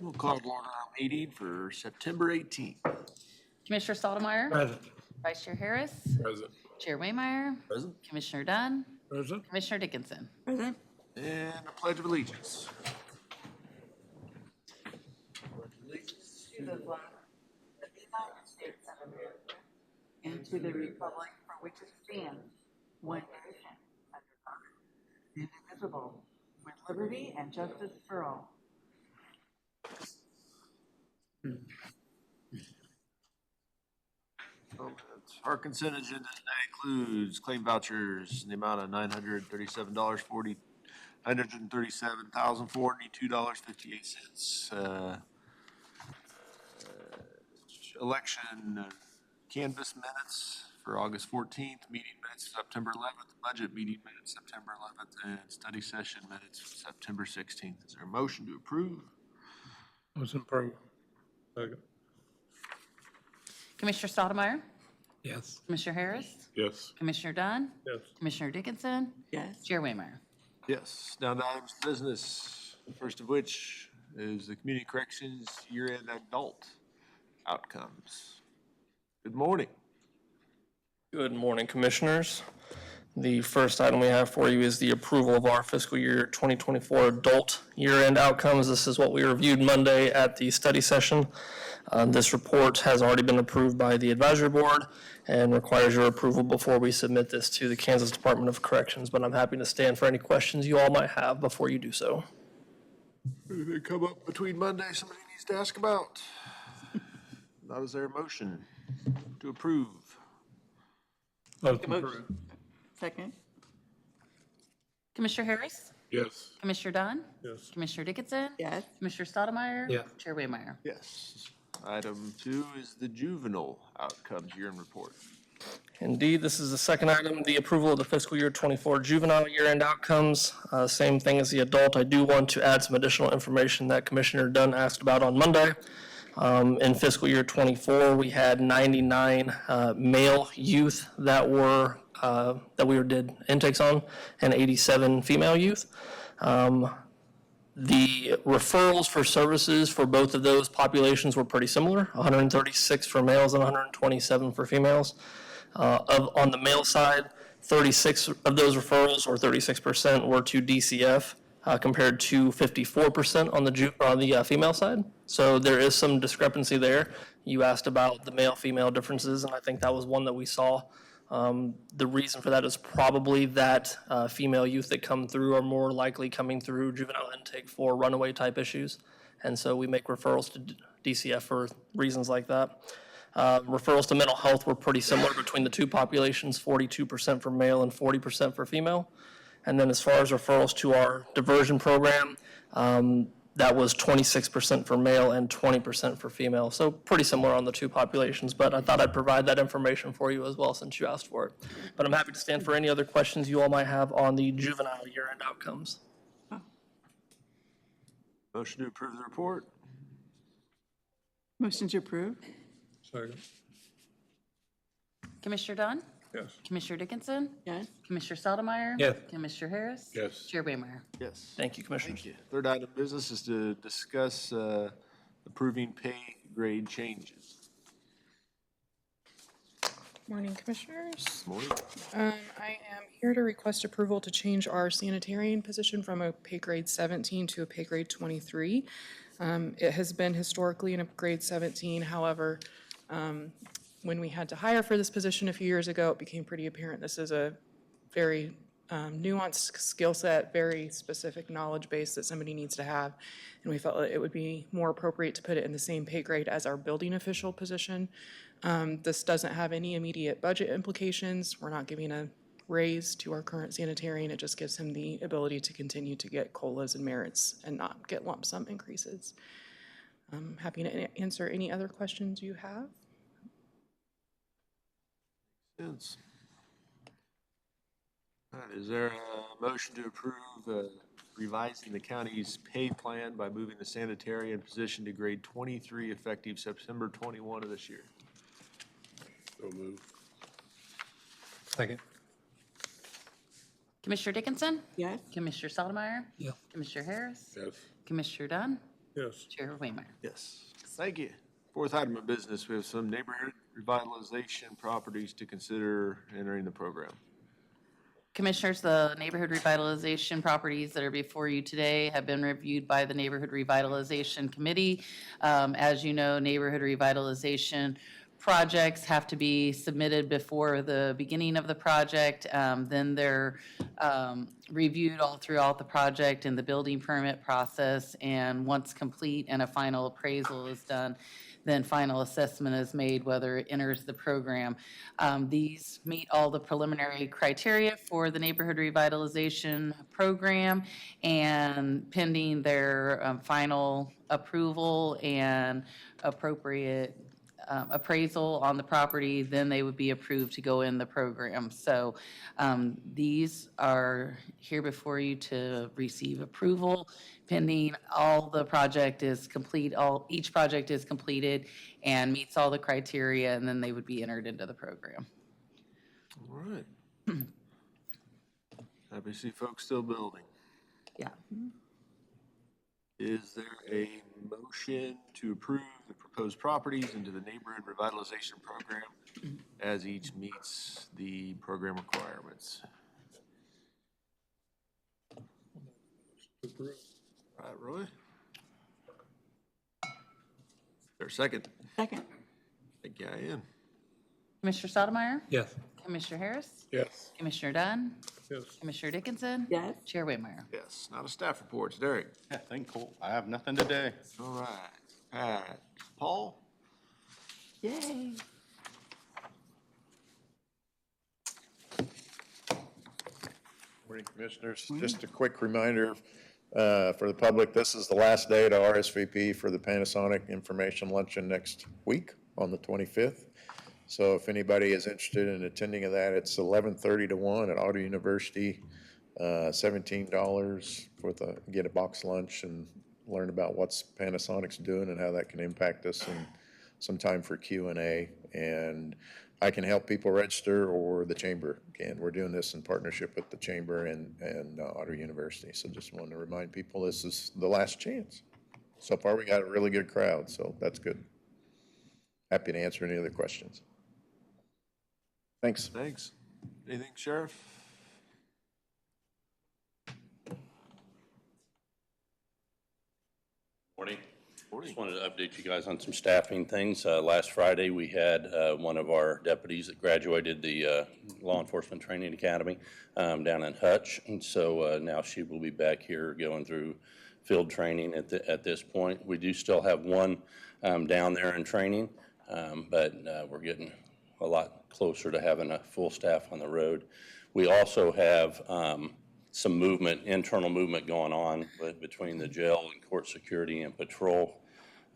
We'll call to order our meeting for September 18th. Commissioner Stottlemyre. Present. Vice Chair Harris. Present. Chair Waymeyer. Present. Commissioner Dunn. Present. Commissioner Dickinson. Present. And a pledge of allegiance. To the flag of the United States of America and to the republic for which it stands, one nation, under God, indivisible, with liberty and justice for all. Our consent agenda tonight includes claim vouchers in the amount of $937,442.58. Election canvas minutes for August 14th, meeting minutes September 11th, budget meeting minutes September 11th, and study session minutes September 16th. Is there a motion to approve? Motion approved. Second. Commissioner Stottlemyre. Yes. Commissioner Harris. Yes. Commissioner Dunn. Yes. Commissioner Dickinson. Yes. Chair Waymeyer. Yes. Now to items of business, first of which is the Community Corrections year-end adult outcomes. Good morning. Good morning, Commissioners. The first item we have for you is the approval of our fiscal year 2024 adult year-end outcomes. This is what we reviewed Monday at the study session. This report has already been approved by the advisory board and requires your approval before we submit this to the Kansas Department of Corrections, but I'm happy to stand for any questions you all might have before you do so. Anything come up between Monday somebody needs to ask about? Now is there a motion to approve? Motion approved. Second. Commissioner Harris. Yes. Commissioner Dunn. Yes. Commissioner Dickinson. Yes. Commissioner Stottlemyre. Yes. Chair Waymeyer. Yes. Item 2 is the juvenile outcomes year-end report. Indeed, this is the second item, the approval of the fiscal year 24 juvenile year-end outcomes. Same thing as the adult. I do want to add some additional information that Commissioner Dunn asked about on Monday. In fiscal year 24, we had 99 male youth that we did intakes on, and 87 female youth. The referrals for services for both of those populations were pretty similar, 136 for males and 127 for females. On the male side, 36 of those referrals, or 36%, were to DCF, compared to 54% on the female side. So there is some discrepancy there. You asked about the male-female differences, and I think that was one that we saw. The reason for that is probably that female youth that come through are more likely coming through juvenile intake for runaway type issues. And so we make referrals to DCF for reasons like that. Referrals to mental health were pretty similar between the two populations, 42% for male and 40% for female. And then as far as referrals to our diversion program, that was 26% for male and 20% for female. So pretty similar on the two populations, but I thought I'd provide that information for you as well since you asked for it. But I'm happy to stand for any other questions you all might have on the juvenile year-end outcomes. Motion to approve the report? Motion to approve. Second. Commissioner Dunn. Yes. Commissioner Dickinson. Yes. Commissioner Stottlemyre. Yes. Commissioner Harris. Yes. Chair Waymeyer. Yes. Thank you, Commissioners. Thank you. Third item of business is to discuss approving pay grade changes. Morning, Commissioners. Morning. I am here to request approval to change our sanitarian position from a pay grade 17 to a pay grade 23. It has been historically in a grade 17. However, when we had to hire for this position a few years ago, it became pretty apparent this is a very nuanced skill set, very specific knowledge base that somebody needs to have. And we felt that it would be more appropriate to put it in the same pay grade as our building official position. This doesn't have any immediate budget implications. We're not giving a raise to our current sanitarian. It just gives him the ability to continue to get COLAs and merits and not get lump sum increases. I'm happy to answer any other questions you have. Sense. All right, is there a motion to approve revising the county's pay plan by moving the sanitarian position to grade 23 effective September 21 of this year? So moved. Second. Commissioner Dickinson? Yes. Commissioner Stottlemyre? Yeah. Commissioner Harris? Yes. Commissioner Dunn? Yes. Chair Waymeyer? Yes. Thank you. Fourth item of business, we have some neighborhood revitalization properties to consider entering the program. Commissioners, the neighborhood revitalization properties that are before you today have been reviewed by the Neighborhood Revitalization Committee. As you know, neighborhood revitalization projects have to be submitted before the beginning of the project. Then they're reviewed all throughout the project and the building permit process. And once complete and a final appraisal is done, then final assessment is made whether it enters the program. These meet all the preliminary criteria for the neighborhood revitalization program, and pending their final approval and appropriate appraisal on the property, then they would be approved to go in the program. So these are here before you to receive approval pending all the project is complete, each project is completed and meets all the criteria, and then they would be entered into the program. All right. Happy to see folks still building. Yeah. Is there a motion to approve the proposed properties into the neighborhood revitalization program as each meets the program requirements? All right, Roy? Is there a second? Second. Thank you, Ian. Commissioner Stottlemyre? Yes. Commissioner Harris? Yes. Commissioner Dunn? Yes. Commissioner Dickinson? Yes. Chair Waymeyer? Yes, now the staff reports. Derek? Nothing cool. I have nothing today. All right. Pat? Paul? Yay. Morning, Commissioners. Just a quick reminder for the public, this is the last day to RSVP for the Panasonic Information Luncheon next week on the 25th. So if anybody is interested in attending that, it's 11:30 to 1 at Auto University, $17 for get a box lunch and learn about what's Panasonic's doing and how that can impact us, and some time for Q&A. And I can help people register, or the Chamber can. We're doing this in partnership with the Chamber and Auto University. So just wanted to remind people this is the last chance. So far, we got a really good crowd, so that's good. Happy to answer any other questions. Thanks. Thanks. Anything, Sheriff? Morning. Morning. Just wanted to update you guys on some staffing things. Last Friday, we had one of our deputies that graduated the Law Enforcement Training Academy down in Hutch. And so now she will be back here going through field training at this point. We do still have one down there in training, but we're getting a lot closer to having a full staff on the road. We also have some movement, internal movement going on between the jail and court security and patrol.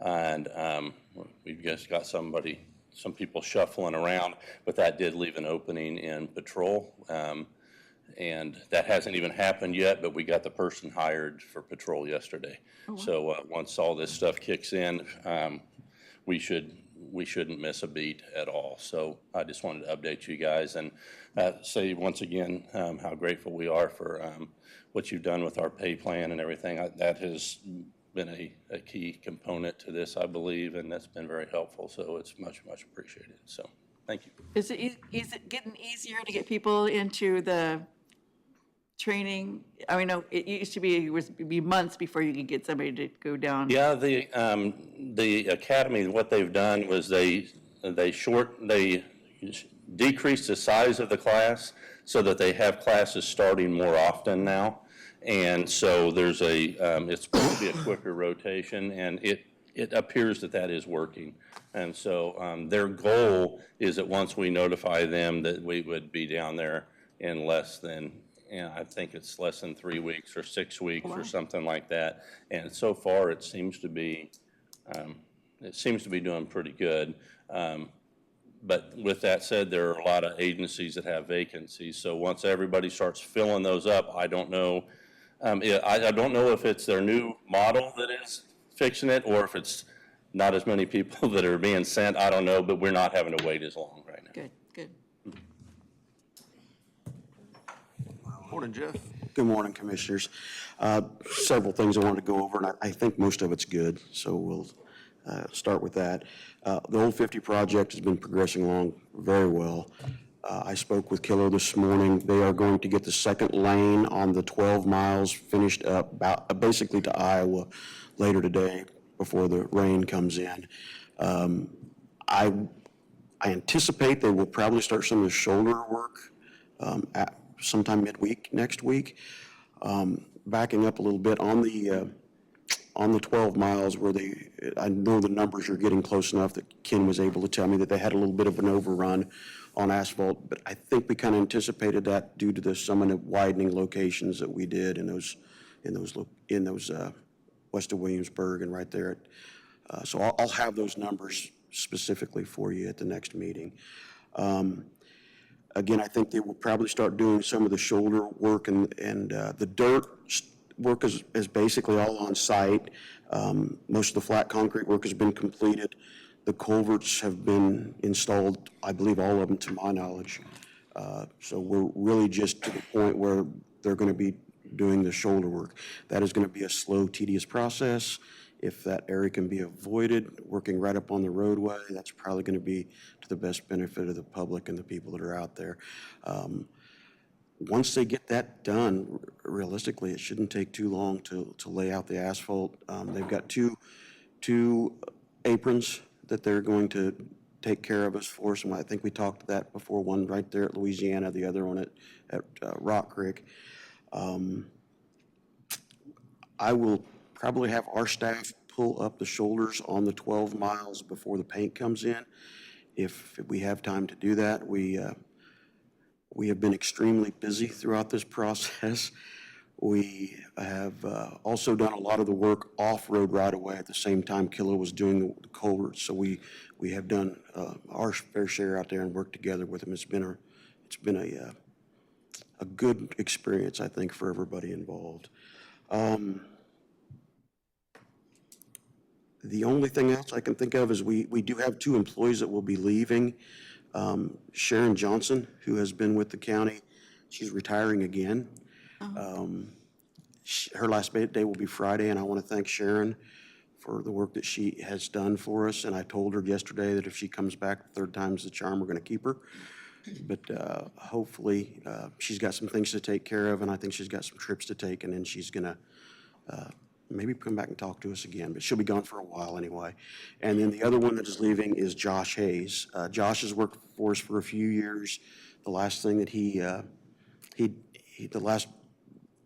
And we've just got some people shuffling around, but that did leave an opening in patrol. And that hasn't even happened yet, but we got the person hired for patrol yesterday. Oh, wow. So once all this stuff kicks in, we shouldn't miss a beat at all. So I just wanted to update you guys and say once again how grateful we are for what you've done with our pay plan and everything. That has been a key component to this, I believe, and that's been very helpful. So it's much, much appreciated. So thank you. Is it getting easier to get people into the training? I mean, no, it used to be months before you could get somebody to go down. Yeah, the academy, what they've done was they decreased the size of the class so that they have classes starting more often now. And so there's it's supposed to be a quicker rotation, and it appears that is working. And so their goal is that once we notify them that we would be down there in less than, I think it's less than 3 weeks or 6 weeks or something like that. And so far it seems to be doing pretty good. But with that said, there are a lot of agencies that have vacancies. So once everybody starts filling those up, I don't know. I don't know if it's their new model that is fixing it, or if it's not as many people that are being sent. I don't know, but we're not having to wait as long right now. Good, good. Morning, Jeff. Good morning, Commissioners. Several things I wanted to go over, and I think most of it's good, so we'll start with that. The Old 50 project has been progressing along very well. I spoke with Killer this morning. They are going to get the second lane on the 12 miles finished up, basically to Iowa later today before the rain comes in. I anticipate they will probably start some of the shoulder work at sometime midweek next week. Backing up a little bit on the 12 miles where I know the numbers are getting close enough that Ken was able to tell me that they had a little bit of an overrun on asphalt, but I think we kind of anticipated that due to some of the widening locations that we did in those west of Williamsburg and right there. So I'll have those numbers specifically for you at the next meeting. Again, I think they will probably start doing some of the shoulder work and the dirt work is basically all on site. Most of the flat concrete work has been completed. The culverts have been installed, I believe all of them to my knowledge. So we're really just to the point where they're going to be doing the shoulder work. That is going to be a slow, tedious process. If that area can be avoided, working right up on the roadway, that's probably going to be to the best benefit of the public and the people that are out there. Once they get that done, realistically, it shouldn't take too long to lay out the asphalt. They've got two aprons that they're going to take care of us for us. And I think we talked that before, one right there at Louisiana, the other one at Rock Creek. I will probably have our staff pull up the shoulders on the 12 miles before the paint comes in. If we have time to do that, we have been extremely busy throughout this process. We have also done a lot of the work off-road right away at the same time Killer was doing the culverts. So we have done our fair share out there and worked together with them. It's been a good experience, I think, for everybody involved. The only thing else I can think of is we do have 2 employees that will be leaving. Sharon Johnson, who has been with the county, she's retiring again. Her last day will be Friday, and I want to thank Sharon for the work that she has done for us. And I told her yesterday that if she comes back the third time's the charm, we're going to keep her. But hopefully she's got some things to take care of, and I think she's got some trips to take, and then she's going to maybe come back and talk to us again, but she'll be gone for a while anyway. And then the other one that is leaving is Josh Hayes. Josh has worked for us for a few years. The last thing that the last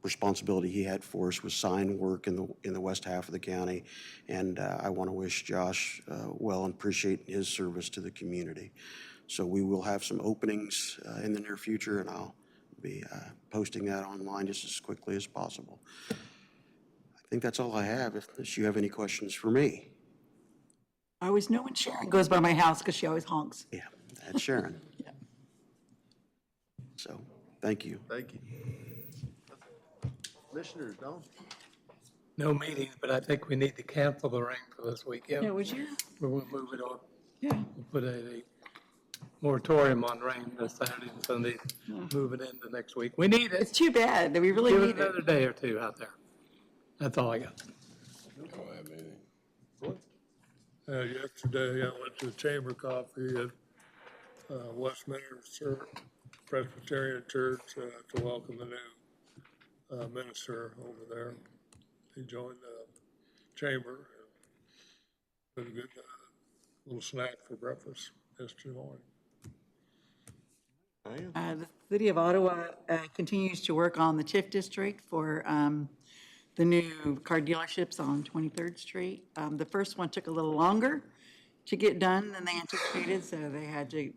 responsibility he had for us was sign work in the west half of the county. And I want to wish Josh well and appreciate his service to the community. So we will have some openings in the near future, and I'll be posting that online just as quickly as possible. I think that's all I have, if you have any questions for me. I always know when Sharon goes by my house because she always honks. Yeah, that's Sharon. Yeah. So, thank you. Thank you. Commissioners, Don? No meetings, but I think we need to cancel the rain for this weekend. Yeah, would you? We will move it on. Yeah. We'll put a moratorium on rain this Saturday and Sunday, move it into next week. We need it. It's too bad that we really Give it need it. another day or two out there. That's all I got. Yesterday, I went to the Chamber Coffee at Westminster Presbyterian Church to welcome the new minister over there. He joined the chamber. It was a good little snack for breakfast yesterday morning. The city of Ottawa continues to work on the TIF district for the new car dealerships on 23rd Street. The first one took a little longer to get done than they anticipated, so they had to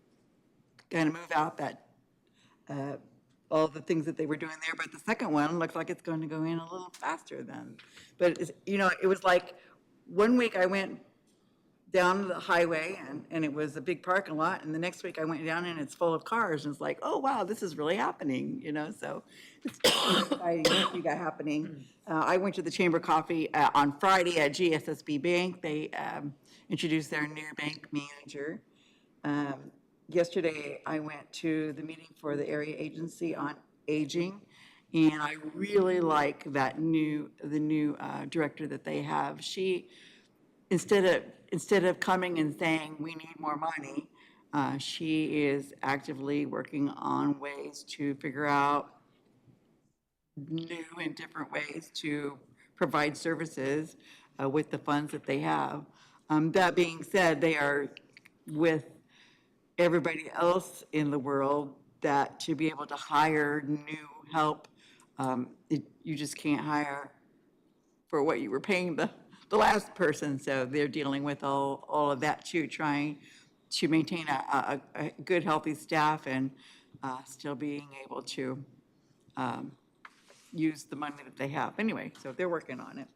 kind of move out that all the things that they were doing there. But the second one looks like it's going to go in a little faster than. But it was like 1 week I went down the highway and it was a big parking lot, and the next week I went down and it's full of cars, and it's like, oh wow, this is really happening, so it's exciting what you got happening. I went to the Chamber Coffee on Friday at GSSB Bank. They introduced their new bank manager. Yesterday I went to the meeting for the Area Agency on Aging, And I really like the new director that they have. She, instead of coming and saying, we need more money, she is actively working on ways to figure out new and different ways to provide services with the funds that they have. That being said, they are with everybody else in the world that to be able to hire new help, you just can't hire for what you were paying the last person. So they're dealing with all of that too, trying to maintain a good, healthy staff and still being able to use the money that they have. Anyway, so they're working on it.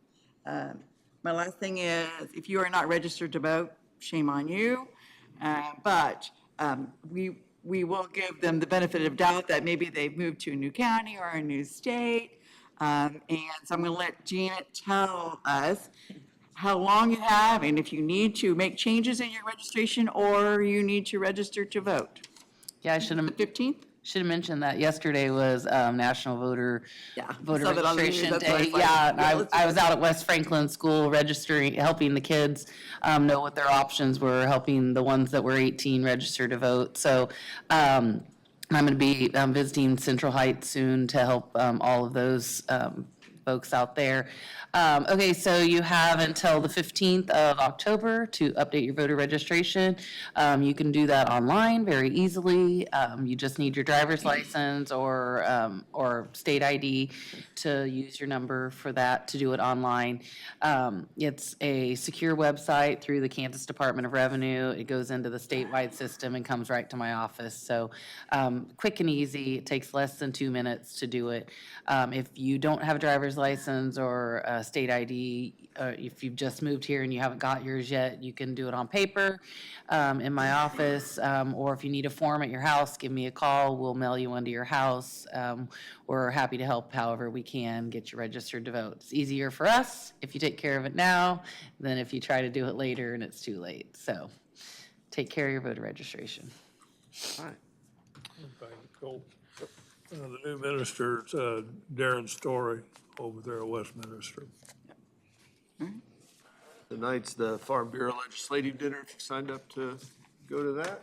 My last thing is, if you are not registered to vote, shame on you. But we will give them the benefit of doubt that maybe they've moved to a new county or a new state. And so I'm going to let Janet tell us how long you have and if you need to make changes in your registration or you need to register to vote. Yeah, I should have 15th? mentioned that yesterday was National Voter Saw that on the news, Registration that's why I Day. was like, Yeah, and yeah, let's I was out at West Franklin School registering, helping the kids know what their options were, helping the ones that were 18 register to vote. So I'm going to be visiting Central Heights soon to help all of those folks out there. Okay, so you have until the 15th of October to update your voter registration. You can do that online very easily. You just need your driver's license or state ID to use your number for that, to do it online. It's a secure website through the Kansas Department of Revenue. It goes into the statewide system and comes right to my office. So quick and easy. It takes less than 2 minutes to do it. If you don't have a driver's license or a state ID, if you've just moved here and you haven't got yours yet, you can do it on paper in my office, or if you need a form at your house, give me a call. We'll mail you one to your house. We're happy to help however we can get you registered to vote. It's easier for us if you take care of it now than if you try to do it later and it's too late. So take care of your voter registration. Okay, cool. The new minister's Darren Story over there at Westminster. Tonight's the Farm Bureau Legislative Dinner, if you signed up to go to that.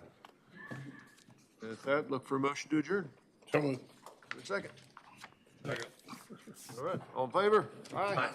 And with that, look for a motion to adjourn. So moved. Second. Second. All right, all in favor? Aye.